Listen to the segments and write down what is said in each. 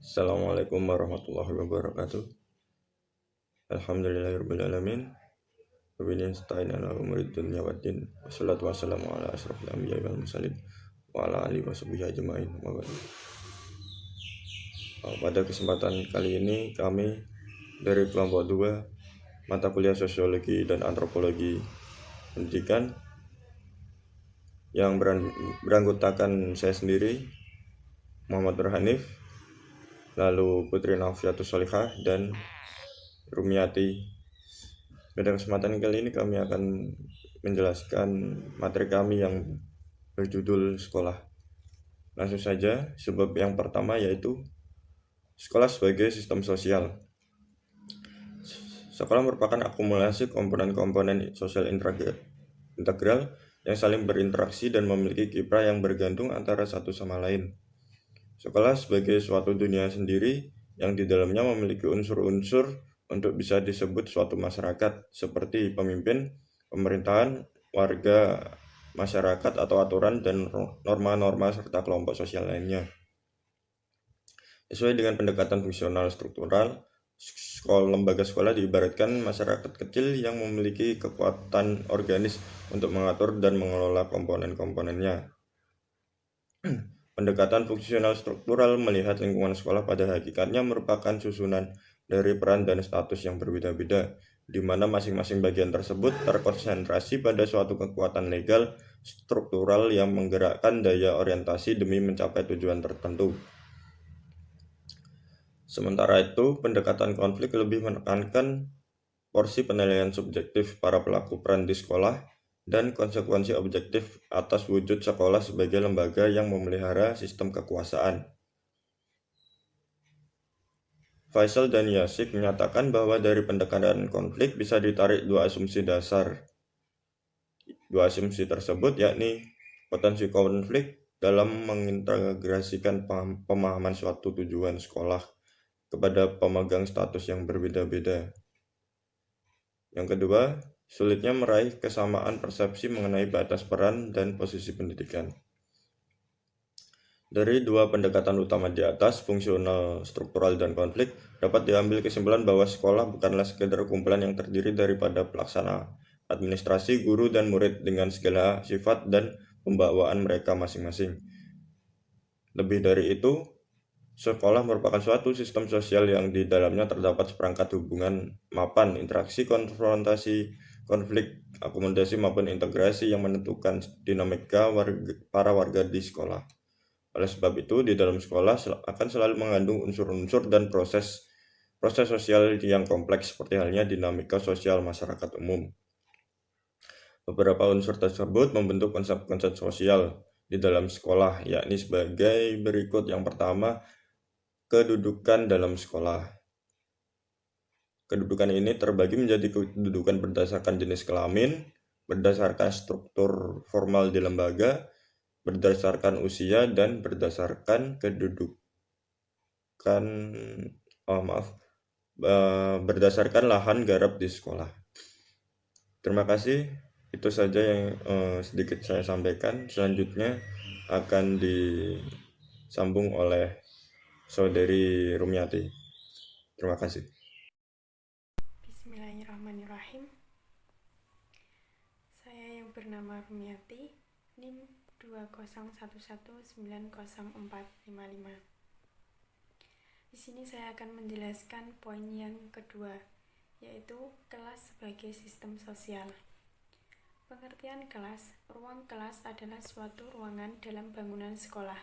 Assalamualaikum warahmatullahi wabarakatuh. Alhamdulillahirrabbilalamin. Wabillahi nasta'in ala umuri dunya waddin. Wassalatu wassalamu ala asrofil anbiya'i wal mursalin wa ala alihi washabihi ajma'in. Pada kesempatan kali ini kami dari kelompok 2 mata kuliah sosiologi dan antropologi pendidikan yang beranggotakan saya sendiri, Muhammad Nur Hanif, lalu Putri Nafiatus Solihah dan Rumiati. Pada kesempatan kali ini kami akan menjelaskan materi kami yang berjudul sekolah. Langsung saja, sebab yang pertama yaitu sekolah sebagai sistem sosial. Sekolah merupakan akumulasi komponen-komponen sosial integral yang saling berinteraksi dan memiliki kiprah yang bergantung antara satu sama lain. Sekolah sebagai suatu dunia sendiri yang di dalamnya memiliki unsur-unsur untuk bisa disebut suatu masyarakat seperti pemimpin, pemerintahan, warga, masyarakat atau aturan dan norma-norma serta kelompok sosial lainnya. Sesuai dengan pendekatan fungsional struktural, lembaga sekolah diibaratkan masyarakat kecil yang memiliki kekuatan organis untuk mengatur dan mengelola komponen-komponennya. Pendekatan fungsional struktural melihat lingkungan sekolah pada hakikatnya merupakan susunan dari peran dan status yang berbeda-beda, di mana masing-masing bagian tersebut terkonsentrasi pada suatu kekuatan legal struktural yang menggerakkan daya orientasi demi mencapai tujuan tertentu. Sementara itu, pendekatan konflik lebih menekankan porsi penilaian subjektif para pelaku peran di sekolah dan konsekuensi objektif atas wujud sekolah sebagai lembaga yang memelihara sistem kekuasaan. Faisal dan Yasik menyatakan bahwa dari pendekatan konflik bisa ditarik dua asumsi dasar. Dua asumsi tersebut yakni potensi konflik dalam mengintegrasikan pemahaman suatu tujuan sekolah kepada pemegang status yang berbeda-beda. Yang kedua, sulitnya meraih kesamaan persepsi mengenai batas peran dan posisi pendidikan. Dari dua pendekatan utama di atas, fungsional, struktural, dan konflik, dapat diambil kesimpulan bahwa sekolah bukanlah sekedar kumpulan yang terdiri daripada pelaksana, administrasi, guru, dan murid dengan segala sifat dan pembawaan mereka masing-masing. Lebih dari itu, sekolah merupakan suatu sistem sosial yang di dalamnya terdapat seperangkat hubungan mapan, interaksi, konfrontasi, konflik, akomodasi maupun integrasi yang menentukan dinamika para warga di sekolah. Oleh sebab itu, di dalam sekolah akan selalu mengandung unsur-unsur dan proses sosial yang kompleks seperti halnya dinamika sosial masyarakat umum. Beberapa unsur tersebut membentuk konsep-konsep sosial di dalam sekolah, yakni sebagai berikut. Yang pertama, kedudukan dalam sekolah. Kedudukan ini terbagi menjadi kedudukan berdasarkan jenis kelamin, berdasarkan struktur formal di lembaga, berdasarkan usia, dan berdasarkan berdasarkan lahan garap di sekolah. Terima kasih, itu saja yang sedikit saya sampaikan. Selanjutnya akan disambung oleh saudari Rumiati. Terima kasih. Bismillahirrahmanirrahim. Saya yang bernama Rumiati, NIM 201190455. Di sini saya akan menjelaskan poin yang kedua, yaitu kelas sebagai sistem sosial. Pengertian kelas, ruang kelas adalah suatu ruangan dalam bangunan sekolah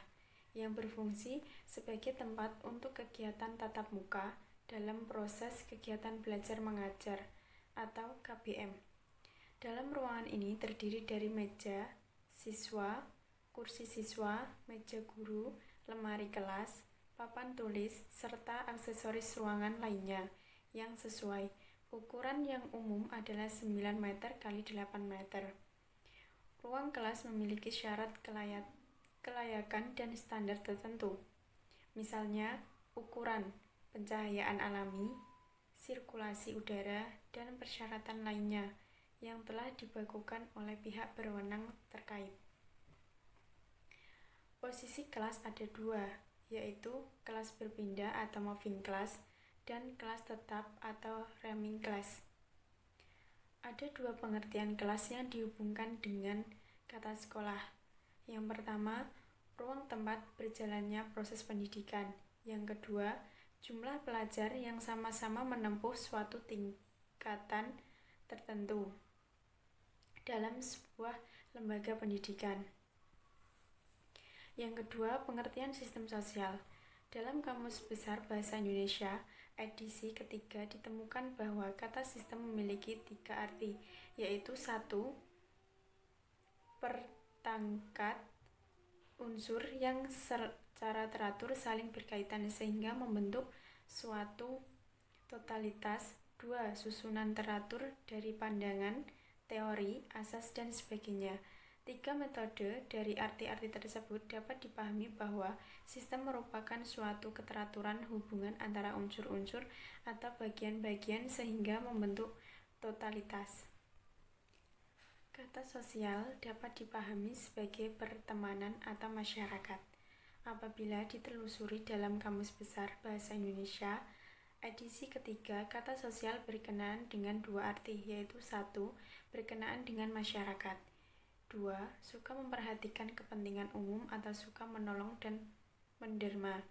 yang berfungsi sebagai tempat untuk kegiatan tatap muka dalam proses kegiatan belajar mengajar atau KBM. Dalam ruangan ini terdiri dari meja siswa, kursi siswa, meja guru, lemari kelas, papan tulis, serta aksesoris ruangan lainnya yang sesuai. Ukuran yang umum adalah 9 meter x 8 meter. Ruang kelas memiliki syarat kelayakan dan standar tertentu. Misalnya, ukuran, pencahayaan alami, sirkulasi udara, dan persyaratan lainnya yang telah dibakukan oleh pihak berwenang terkait. Posisi kelas ada dua, yaitu kelas berpindah atau moving class dan kelas tetap atau roaming class. Ada dua pengertian kelas yang dihubungkan dengan kata sekolah. Yang pertama, ruang tempat berjalannya proses pendidikan. Yang kedua, jumlah pelajar yang sama-sama menempuh suatu tingkatan tertentu dalam sebuah lembaga pendidikan. Yang kedua, pengertian sistem sosial. Dalam Kamus Besar Bahasa Indonesia, edisi ketiga ditemukan bahwa kata sistem memiliki 3 arti, yaitu 1. Perangkat unsur yang secara teratur saling berkaitan sehingga membentuk suatu totalitas. 2. Susunan teratur dari pandangan, teori, asas, dan sebagainya. 3 metode dari arti-arti tersebut dapat dipahami bahwa sistem merupakan suatu keteraturan hubungan antara unsur-unsur atau bagian-bagian sehingga membentuk totalitas. Kata sosial dapat dipahami sebagai pertemanan atau masyarakat. Apabila ditelusuri dalam Kamus Besar Bahasa Indonesia, edisi ketiga, kata sosial berkenaan dengan 2 arti, yaitu 1. Berkenaan dengan masyarakat. 2. Suka memperhatikan kepentingan umum atau suka menolong dan menderma.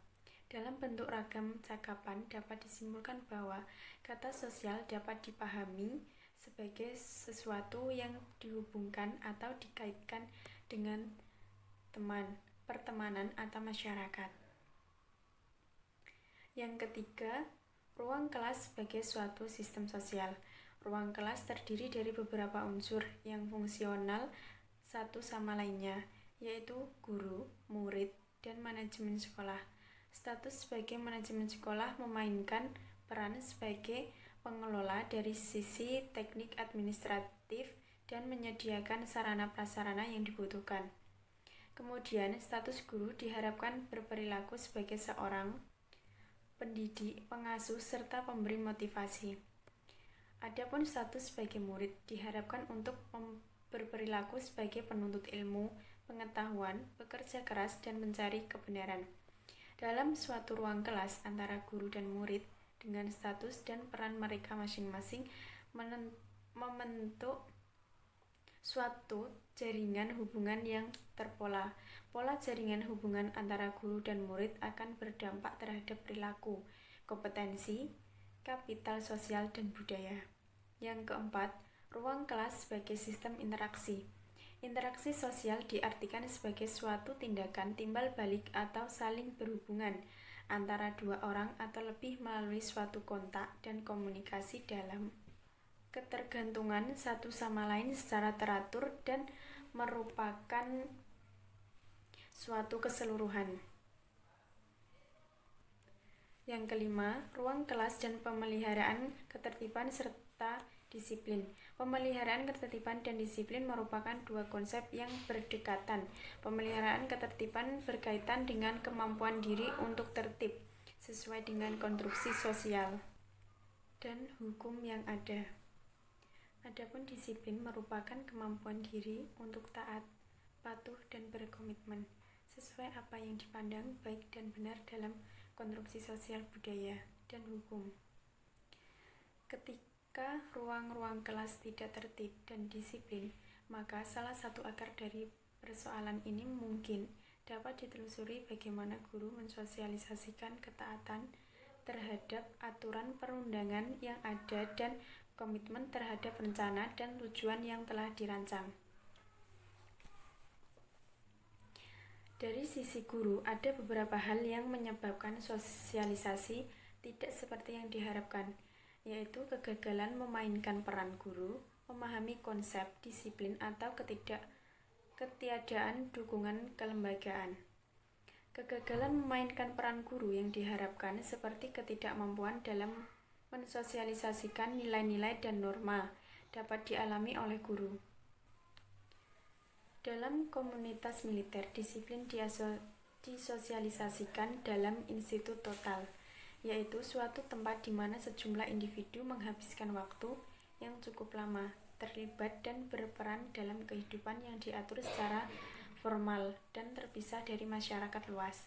Dalam bentuk ragam cakapan dapat disimpulkan bahwa kata sosial dapat dipahami sebagai sesuatu yang dihubungkan atau dikaitkan dengan teman, pertemanan, atau masyarakat. Yang ketiga, ruang kelas sebagai suatu sistem sosial. Ruang kelas terdiri dari beberapa unsur yang fungsional satu sama lainnya, yaitu guru, murid, dan manajemen sekolah. Status sebagai manajemen sekolah memainkan peran sebagai pengelola dari sisi teknik administratif dan menyediakan sarana-prasarana yang dibutuhkan. Kemudian, status guru diharapkan berperilaku sebagai seorang pendidik, pengasuh, serta pemberi motivasi. Adapun status sebagai murid diharapkan untuk berperilaku sebagai penuntut ilmu, pengetahuan, bekerja keras, dan mencari kebenaran. Dalam suatu ruang kelas antara guru dan murid, dengan status dan peran mereka masing-masing membentuk suatu jaringan hubungan yang terpola. Pola jaringan hubungan antara guru dan murid akan berdampak terhadap perilaku, kompetensi, kapital sosial, dan budaya. Yang keempat, ruang kelas sebagai sistem interaksi. Interaksi sosial diartikan sebagai suatu tindakan timbal balik atau saling berhubungan antara 2 orang atau lebih melalui suatu kontak dan komunikasi dalam ketergantungan satu sama lain secara teratur dan merupakan suatu keseluruhan. Yang kelima, ruang kelas dan pemeliharaan ketertiban serta disiplin. Pemeliharaan ketertiban dan disiplin merupakan 2 konsep yang berdekatan. Pemeliharaan ketertiban berkaitan dengan kemampuan diri untuk tertib sesuai dengan konstruksi sosial dan hukum yang ada. Adapun disiplin merupakan kemampuan diri untuk taat, patuh, dan berkomitmen sesuai apa yang dipandang baik dan benar dalam konstruksi sosial, budaya, dan hukum. Ketika ruang-ruang kelas tidak tertib dan disiplin, maka salah satu akar dari persoalan ini mungkin dapat ditelusuri bagaimana guru mensosialisasikan ketaatan terhadap aturan perundangan yang ada dan komitmen terhadap rencana dan tujuan yang telah dirancang. Dari sisi guru, ada beberapa hal yang menyebabkan sosialisasi tidak seperti yang diharapkan, yaitu kegagalan memainkan peran guru, memahami konsep disiplin atau ketiadaan dukungan kelembagaan. Kegagalan memainkan peran guru yang diharapkan seperti ketidakmampuan dalam mensosialisasikan nilai-nilai dan norma dapat dialami oleh guru. Dalam komunitas militer, disiplin disosialisasikan dalam institut total, yaitu suatu tempat di mana sejumlah individu menghabiskan waktu yang cukup lama, terlibat dan berperan dalam kehidupan yang diatur secara formal dan terpisah dari masyarakat luas.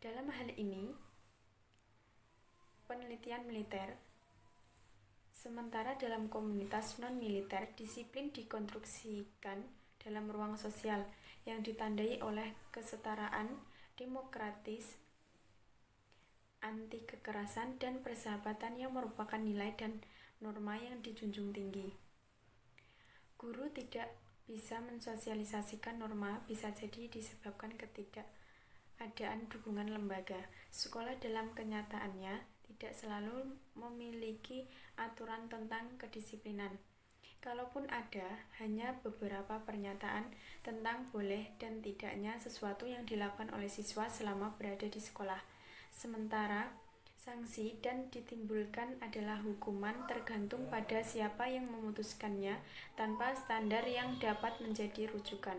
Dalam hal ini, penelitian militer, sementara dalam komunitas non-militer, disiplin dikonstruksikan dalam ruang sosial yang ditandai oleh kesetaraan, demokratis, anti kekerasan, dan persahabatan yang merupakan nilai dan norma yang dijunjung tinggi. Guru tidak bisa mensosialisasikan norma bisa jadi disebabkan ketidakadaan dukungan lembaga. Sekolah dalam kenyataannya tidak selalu memiliki aturan tentang kedisiplinan. Kalaupun ada, hanya beberapa pernyataan tentang boleh dan tidaknya sesuatu yang dilakukan oleh siswa selama berada di sekolah. Sementara sanksi dan ditimbulkan adalah hukuman tergantung pada siapa yang memutuskannya tanpa standar yang dapat menjadi rujukan.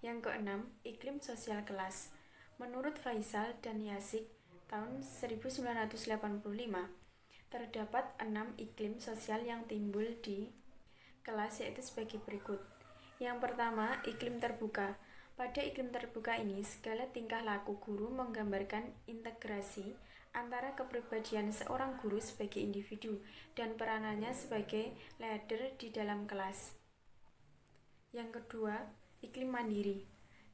Yang keenam, iklim sosial kelas. Menurut Faisal dan Yasik tahun 1985, terdapat 6 iklim sosial yang timbul di kelas, yaitu sebagai berikut. Yang pertama, iklim terbuka. Pada iklim terbuka ini, segala tingkah laku guru menggambarkan integrasi antara kepribadian seorang guru sebagai individu dan peranannya sebagai leader di dalam kelas. Yang kedua, iklim mandiri.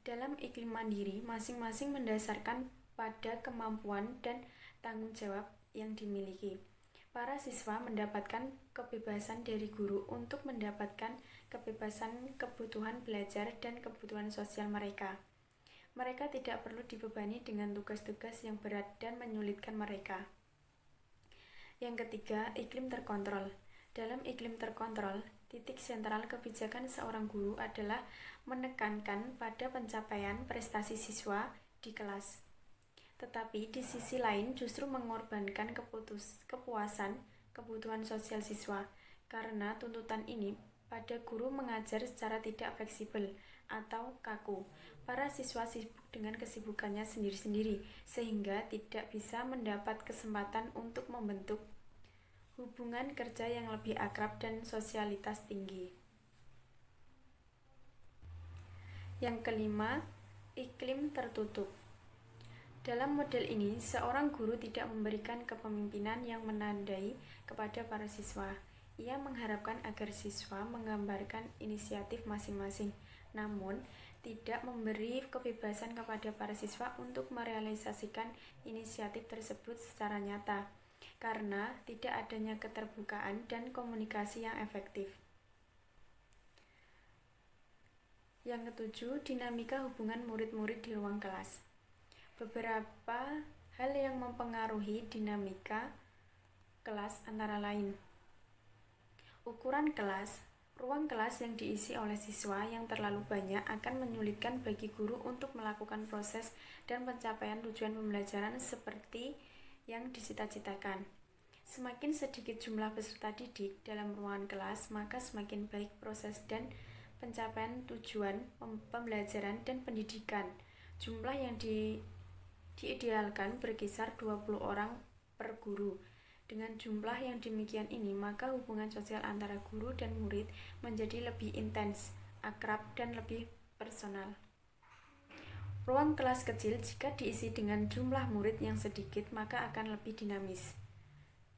Dalam iklim mandiri, masing-masing mendasarkan pada kemampuan dan tanggung jawab yang dimiliki. Para siswa mendapatkan kebebasan dari guru untuk mendapatkan kebebasan kebutuhan belajar dan kebutuhan sosial mereka. Mereka tidak perlu dibebani dengan tugas-tugas yang berat dan menyulitkan mereka. Yang ketiga, iklim terkontrol. Dalam iklim terkontrol, titik sentral kebijakan seorang guru adalah menekankan pada pencapaian prestasi siswa di kelas. Tetapi di sisi lain justru mengorbankan kepuasan kebutuhan sosial siswa, karena tuntutan ini pada guru mengajar secara tidak fleksibel atau kaku. Para siswa sibuk dengan kesibukannya sendiri-sendiri, sehingga tidak bisa mendapat kesempatan untuk membentuk hubungan kerja yang lebih akrab dan sosialitas tinggi. Yang kelima, iklim tertutup. Dalam model ini, seorang guru tidak memberikan kepemimpinan yang menandai kepada para siswa. Ia mengharapkan agar siswa menggambarkan inisiatif masing-masing, namun tidak memberi kebebasan kepada para siswa untuk merealisasikan inisiatif tersebut secara nyata, karena tidak adanya keterbukaan dan komunikasi yang efektif. Yang ketujuh, dinamika hubungan murid-murid di ruang kelas. Beberapa hal yang mempengaruhi dinamika kelas antara lain: ukuran kelas. Ruang kelas yang diisi oleh siswa yang terlalu banyak akan menyulitkan bagi guru untuk melakukan proses dan pencapaian tujuan pembelajaran seperti yang disita-citakan. Semakin sedikit jumlah peserta didik dalam ruangan kelas, maka semakin baik proses dan pencapaian tujuan pembelajaran dan pendidikan. Jumlah yang diidealkan berkisar 20 orang per guru. Dengan jumlah yang demikian ini, maka hubungan sosial antara guru dan murid menjadi lebih intens, akrab, dan lebih personal. Ruang kelas kecil jika diisi dengan jumlah murid yang sedikit, maka akan lebih dinamis.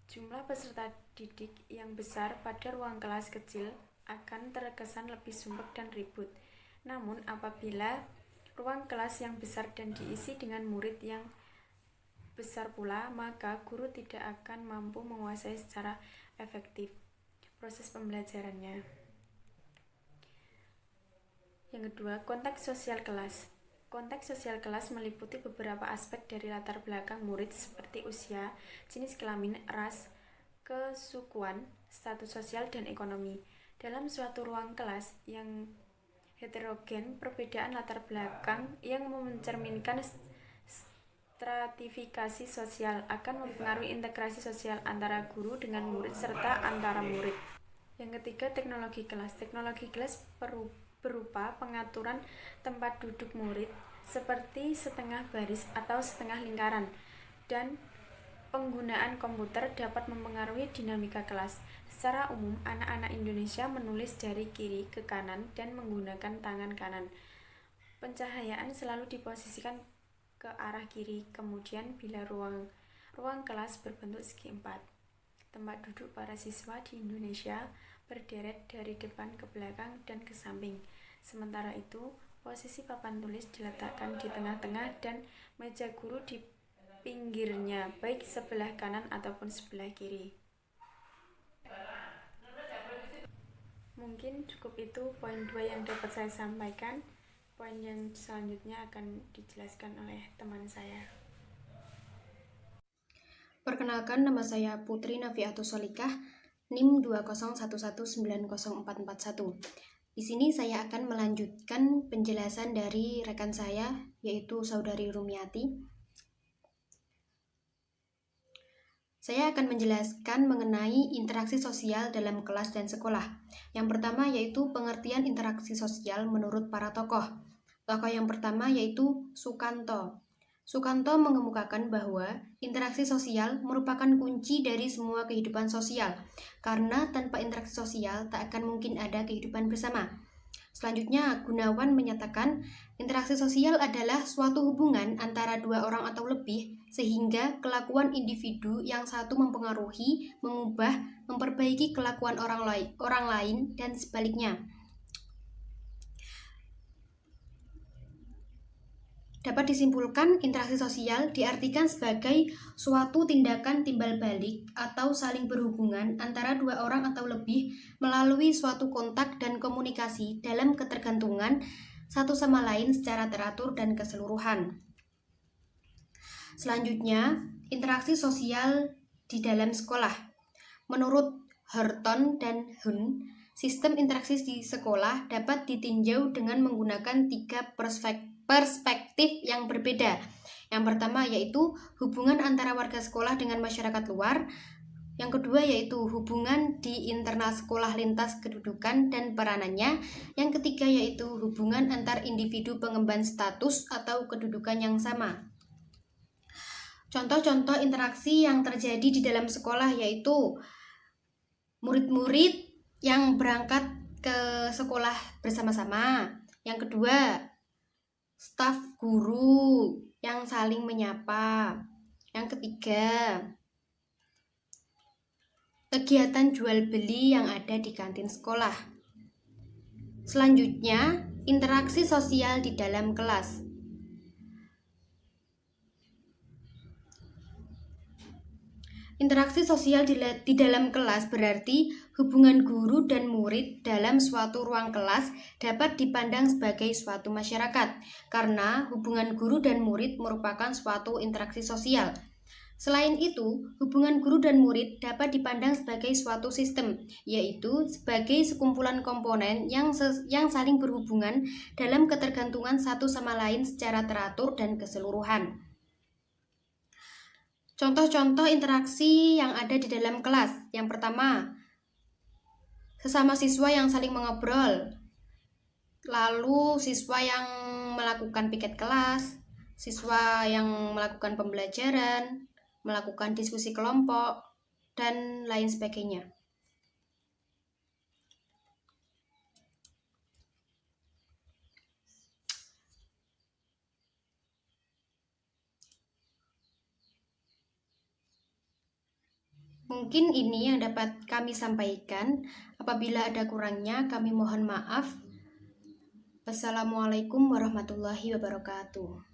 Jumlah peserta didik yang besar pada ruang kelas kecil akan terkesan lebih sumpek dan ribut. Namun apabila ruang kelas yang besar dan diisi dengan murid yang besar pula, maka guru tidak akan mampu menguasai secara efektif proses pembelajarannya. Yang kedua, konteks sosial kelas. Konteks sosial kelas meliputi beberapa aspek dari latar belakang murid seperti usia, jenis kelamin, ras, kesukuan, status sosial, dan ekonomi. Dalam suatu ruang kelas yang heterogen, perbedaan latar belakang yang mencerminkan stratifikasi sosial akan mempengaruhi integrasi sosial antara guru dengan murid serta antara murid. Yang ketiga, teknologi kelas. Teknologi kelas berupa pengaturan tempat duduk murid seperti setengah baris atau setengah lingkaran, dan penggunaan komputer dapat mempengaruhi dinamika kelas. Secara umum, anak-anak Indonesia menulis dari kiri ke kanan dan menggunakan tangan kanan. Pencahayaan selalu diposisikan ke arah kiri. Kemudian bila ruang kelas berbentuk segi empat, tempat duduk para siswa di Indonesia berderet dari depan ke belakang dan ke samping. Sementara itu, posisi papan tulis diletakkan di tengah-tengah dan meja guru di pinggirnya, baik sebelah kanan ataupun sebelah kiri. Mungkin cukup itu poin 2 yang dapat saya sampaikan. Poin yang selanjutnya akan dijelaskan oleh teman saya. Perkenalkan, nama saya Putri Nafiatus Solikah, NIM 201190441. Di sini saya akan melanjutkan penjelasan dari rekan saya, yaitu Saudari Rumiati. Saya akan menjelaskan mengenai interaksi sosial dalam kelas dan sekolah. Yang pertama yaitu pengertian interaksi sosial menurut para tokoh. Tokoh yang pertama yaitu Sukanto. Sukanto mengemukakan bahwa interaksi sosial merupakan kunci dari semua kehidupan sosial, karena tanpa interaksi sosial tak akan mungkin ada kehidupan bersama. Selanjutnya, Gunawan menyatakan interaksi sosial adalah suatu hubungan antara dua orang atau lebih, sehingga kelakuan individu yang satu mempengaruhi, mengubah, memperbaiki kelakuan orang lain, dan sebaliknya. Dapat disimpulkan, interaksi sosial diartikan sebagai suatu tindakan timbal balik atau saling berhubungan antara dua orang atau lebih melalui suatu kontak dan komunikasi dalam ketergantungan satu sama lain secara teratur dan keseluruhan. Selanjutnya, interaksi sosial di dalam sekolah. Menurut Horton dan Hun, sistem interaksi di sekolah dapat ditinjau dengan menggunakan 3 perspektif yang berbeda. Yang pertama yaitu hubungan antara warga sekolah dengan masyarakat luar. Yang kedua yaitu hubungan di internal sekolah lintas kedudukan dan peranannya. Yang ketiga yaitu hubungan antar individu pengemban status atau kedudukan yang sama. Contoh-contoh interaksi yang terjadi di dalam sekolah yaitu murid-murid yang berangkat ke sekolah bersama-sama. Yang kedua, staf guru yang saling menyapa. Yang ketiga, kegiatan jual beli yang ada di kantin sekolah. Selanjutnya, interaksi sosial di dalam kelas. Interaksi sosial di dalam kelas berarti hubungan guru dan murid dalam suatu ruang kelas dapat dipandang sebagai suatu masyarakat, karena hubungan guru dan murid merupakan suatu interaksi sosial. Selain itu, hubungan guru dan murid dapat dipandang sebagai suatu sistem, yaitu sebagai sekumpulan komponen yang saling berhubungan dalam ketergantungan satu sama lain secara teratur dan keseluruhan. Contoh-contoh interaksi yang ada di dalam kelas. Yang pertama, sesama siswa yang saling mengobrol. Lalu siswa yang melakukan piket kelas, siswa yang melakukan pembelajaran, melakukan diskusi kelompok, dan lain sebagainya. Mungkin ini yang dapat kami sampaikan. Apabila ada kurangnya, kami mohon maaf. Wassalamualaikum warahmatullahi wabarakatuh.